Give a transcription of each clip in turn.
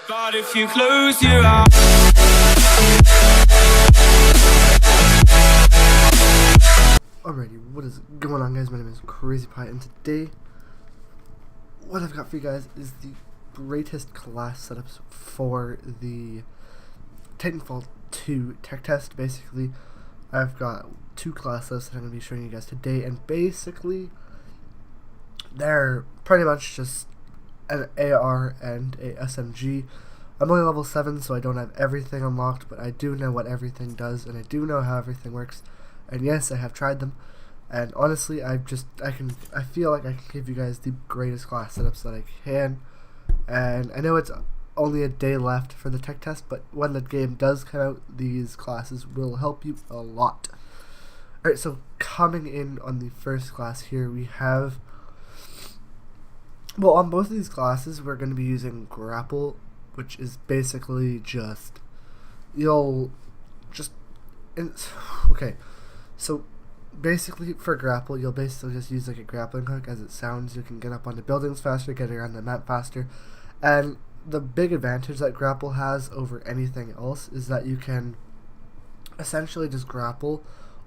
But if you close your eyes. Alrighty, what is going on, guys? My name is Crazy Pie, and today what I've got for you guys is the greatest class setups for the Titanfall 2 tech test. Basically, I've got two class setups that I'm going to be showing you guys today, and basically they're pretty much just an AR and a SMG. I'm only level 7, so I don't have everything unlocked, but I do know what everything does, and I do know how everything works. And yes, I have tried them, and honestly, I feel like I can give you guys the greatest class setups that I can. And I know it's only a day left for the tech test, but when the game does come out, these classes will help you a lot. Alright, so coming in on the first class here, we have, well, on both of these classes, we're going to be using grapple, which is basically just, okay, so basically for grapple, you'll basically just use like a grappling hook. As it sounds, you can get up onto buildings faster, get around the map faster, and the big advantage that grapple has over anything else is that you can essentially just grapple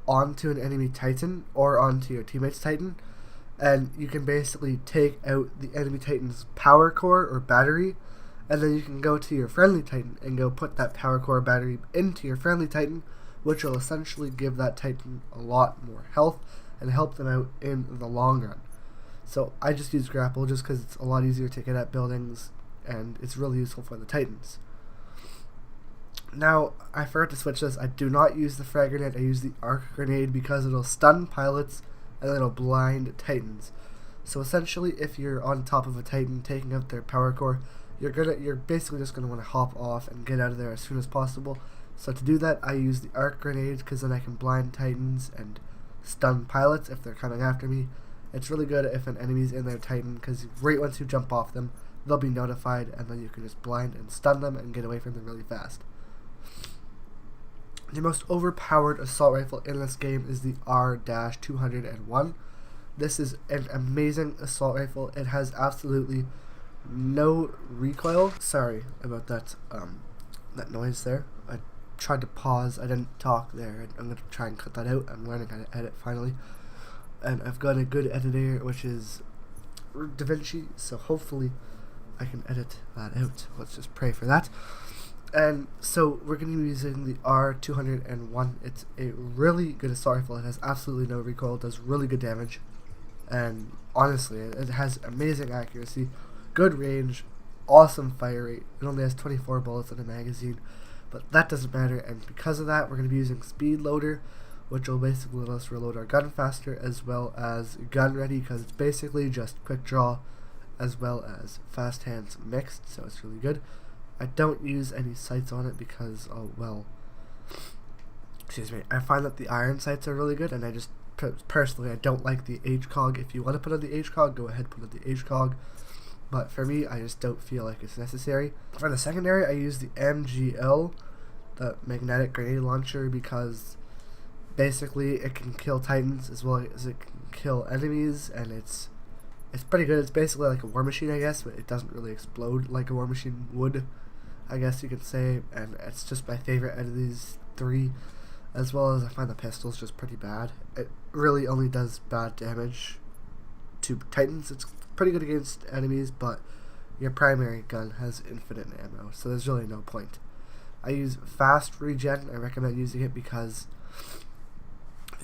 onto an enemy Titan or onto your teammate's Titan, and you can basically take out the enemy Titan's power core or battery, and then you can go to your friendly Titan and go put that power core battery into your friendly Titan, which will essentially give that Titan a lot more health and help them out in the long run. So I just use grapple just because it's a lot easier to get at buildings, and it's really useful for the Titans. Now, I forgot to switch this. I do not use the frag grenade. I use the arc grenade because it'll stun pilots and it'll blind Titans. So essentially, if you're on top of a Titan taking out their power core, you're basically just gonna want to hop off and get out of there as soon as possible. So to do that, I use the arc grenade because then I can blind Titans and stun pilots if they're coming after me. It's really good if an enemy's in their Titan because right once you jump off them, they'll be notified, and then you can just blind and stun them and get away from them really fast. The most overpowered assault rifle in this game is the R-201. This is an amazing assault rifle. It has absolutely no recoil. Sorry about that that noise there. I tried to pause. I didn't talk there. I'm going to try and cut that out. I'm learning how to edit finally. And I've got a good editor, which is DaVinci, so hopefully I can edit that out. Let's just pray for that. And so we're going to be using the R-201. It's a really good assault rifle. It has absolutely no recoil. It does really good damage. And honestly, it has amazing accuracy, good range, awesome fire rate. It only has 24 bullets in a magazine, but that doesn't matter. And because of that, we're going to be using speed loader, which will basically let us reload our gun faster, as well as gun ready, because it's basically just quick draw as well as fast hands mixed, so it's really good. I don't use any sights on it because, I find that the iron sights are really good, and I just, personally, I don't like the HCOG. If you want to put on the HCOG, go ahead, put on the HCOG. But for me, I just don't feel like it's necessary. For the secondary, I use the MGL, the magnetic grenade launcher, because basically it can kill Titans as well as it can kill enemies, and it's pretty good. It's basically like a war machine, I guess, but it doesn't really explode like a war machine would, I guess you could say, and it's just my favorite out of these three, as well as I find the pistol's just pretty bad. It really only does bad damage to Titans. It's pretty good against enemies, but your primary gun has infinite ammo, so there's really no point. I use fast regen. I recommend using it because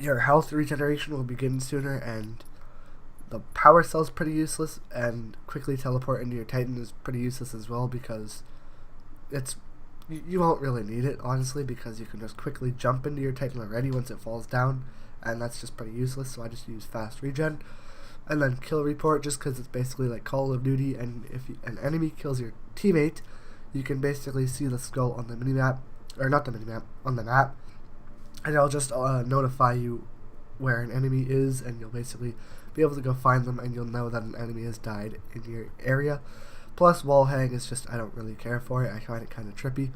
your health regeneration will begin sooner, and the power cell's pretty useless, and quickly teleport into your Titan is pretty useless as well, because you won't really need it, honestly, because you can just quickly jump into your Titan already once it falls down, and that's just pretty useless. So I just use fast regen. And then kill report, just because it's basically like Call of Duty, and if an enemy kills your teammate, you can basically see the skull on the minimap, or not the minimap, on the map, and it'll just notify you where an enemy is, and you'll basically be able to go find them, and you'll know that an enemy has died in your area. Plus, wall hang is just, I don't really care for it. I find it kind of trippy.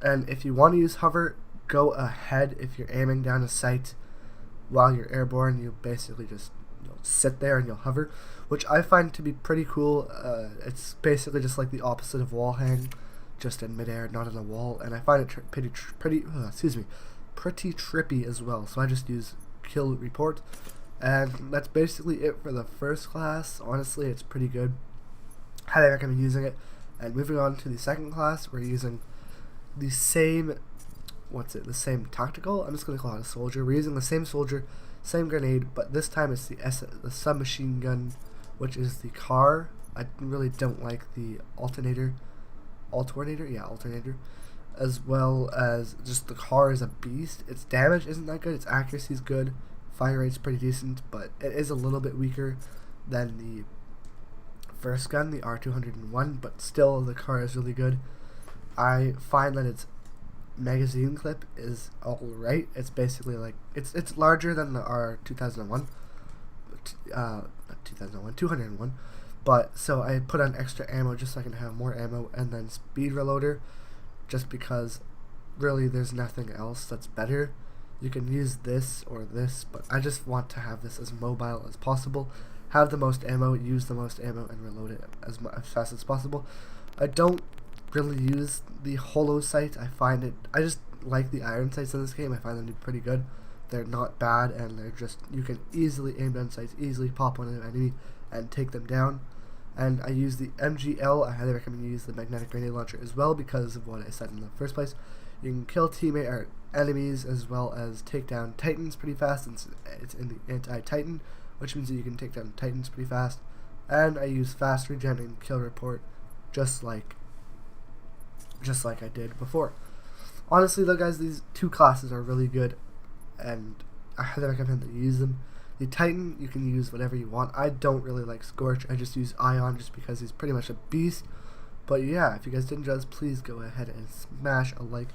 And if you want to use hover, go ahead. If you're aiming down a sight while you're airborne, you basically just sit there and you'll hover, which I find to be pretty cool. It's basically just like the opposite of wall hang, just in midair, not in a wall, and I find it pretty trippy as well. So I just use kill report, and that's basically it for the first class. Honestly, it's pretty good. Highly recommend using it. And moving on to the second class, we're using the same, the same tactical. I'm just gonna call it a soldier. We're using the same soldier, same grenade, but this time it's the submachine gun, which is the car. I really don't like the alternator, as well as just the car is a beast. Its damage isn't that good, its accuracy is good, fire rate's pretty decent, but it is a little bit weaker than the first gun, the R201, but still the car is really good. I find that its magazine clip is alright. It's basically like, it's larger than the R2001, 201, but so I put on extra ammo just so I can have more ammo, and then speed reloader, just because really there's nothing else that's better. You can use this or this, but I just want to have this as mobile as possible, have the most ammo, use the most ammo, and reload it as fast as possible. I don't really use the holo sight. I just like the iron sights in this game. I find them to be pretty good. They're not bad, and they're just, you can easily aim down sights, easily pop on an enemy and take them down. And I use the MGL. I highly recommend you use the magnetic grenade launcher as well, because of what I said in the first place. You can kill teammate or enemies as well as take down titans pretty fast. It's in the anti-titan, which means that you can take down titans pretty fast. And I use fast regen and kill report, just like I did before. Honestly though, guys, these two classes are really good, and I highly recommend that you use them. The Titan, you can use whatever you want. I don't really like Scorch. I just use Ion just because he's pretty much a beast. But yeah, if you guys did enjoy this, please go ahead and smash a like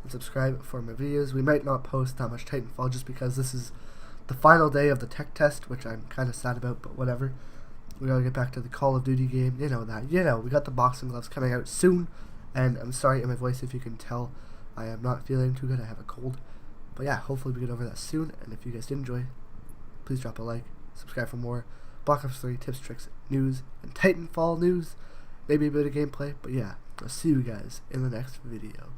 and subscribe for my videos. We might not post that much Titanfall just because this is the final day of the tech test, which I'm kind of sad about, but whatever. We gotta get back to the Call of Duty game. You know that. You know, we got the boxing gloves coming out soon. And I'm sorry in my voice if you can tell. I am not feeling too good. I have a cold. But yeah, hopefully we get over that soon. And if you guys did enjoy, please drop a like, subscribe for more Black Ops 3 tips, tricks, news, and Titanfall news. Maybe a bit of gameplay, but yeah, I'll see you guys in the next video.